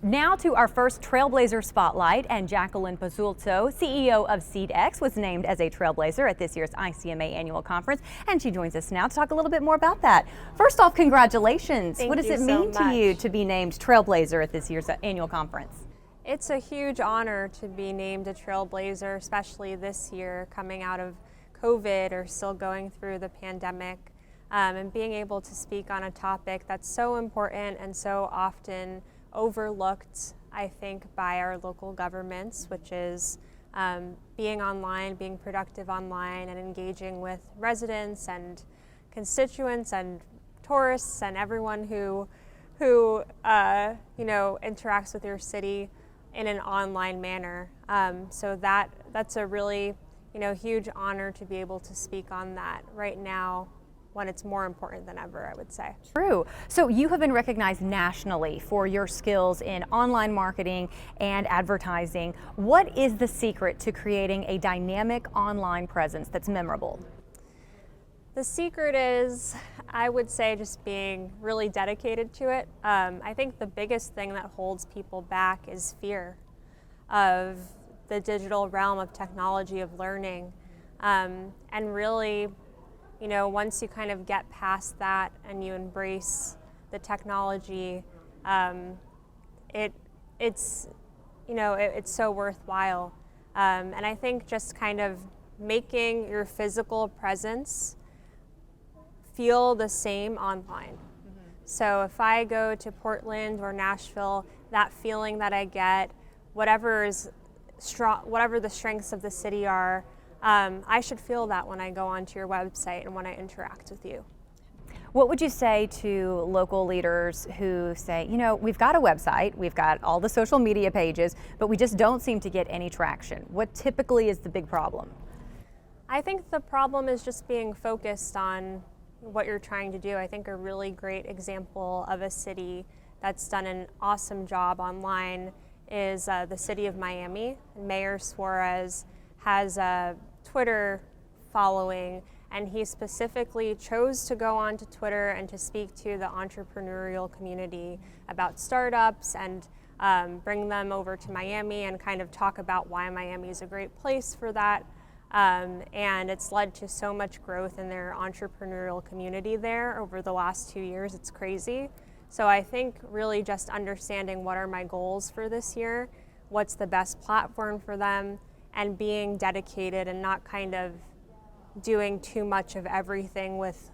Now to our first Trailblazer Spotlight, and Jacqueline Basulto, CEO of SeedX, was named as a Trailblazer at this year's ICMA annual conference, and she joins us now to talk a little bit more about that. First off, congratulations. What does it mean to you to be named Trailblazer at this year's annual conference? It's a huge honor to be named a Trailblazer, especially this year coming out of COVID or still going through the pandemic, and being able to speak on a topic that's so important and so often overlooked, I think, by our local governments, which is being online, being productive online, and engaging with residents and constituents and tourists and everyone who interacts with your city in an online manner. So that's a really huge honor to be able to speak on that right now, when it's more important than ever, I would say. True. So you have been recognized nationally for your skills in online marketing and advertising. What is the secret to creating a dynamic online presence that's memorable? The secret is, I would say, just being really dedicated to it. I think the biggest thing that holds people back is fear of the digital realm of technology, of learning, and really, once you kind of get past that and you embrace the technology, it's so worthwhile. And I think just kind of making your physical presence feel the same online. So if I go to Portland or Nashville, that feeling that I get, whatever the strengths of the city are, I should feel that when I go onto your website and when I interact with you. What would you say to local leaders who say, we've got a website, we've got all the social media pages, but we just don't seem to get any traction? What typically is the big problem? I think the problem is just being focused on what you're trying to do. I think a really great example of a city that's done an awesome job online is the city of Miami. Mayor Suarez has a Twitter following, and he specifically chose to go onto Twitter and to speak to the entrepreneurial community about startups and bring them over to Miami and kind of talk about why Miami is a great place for that. And it's led to so much growth in their entrepreneurial community there over the last 2 years. It's crazy. So I think really just understanding what are my goals for this year, what's the best platform for them, and being dedicated and not kind of doing too much of everything with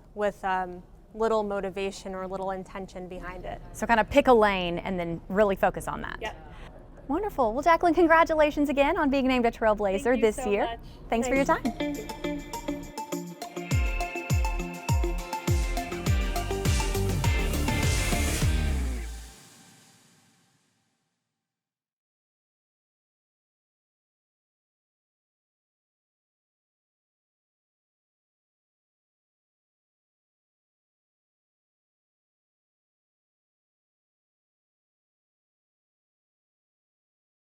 little motivation or little intention behind it. So kind of pick a lane and then really focus on that. Yep. Wonderful. Well, Jacqueline, congratulations again on being named a Trailblazer this year. Much. Thanks for your time.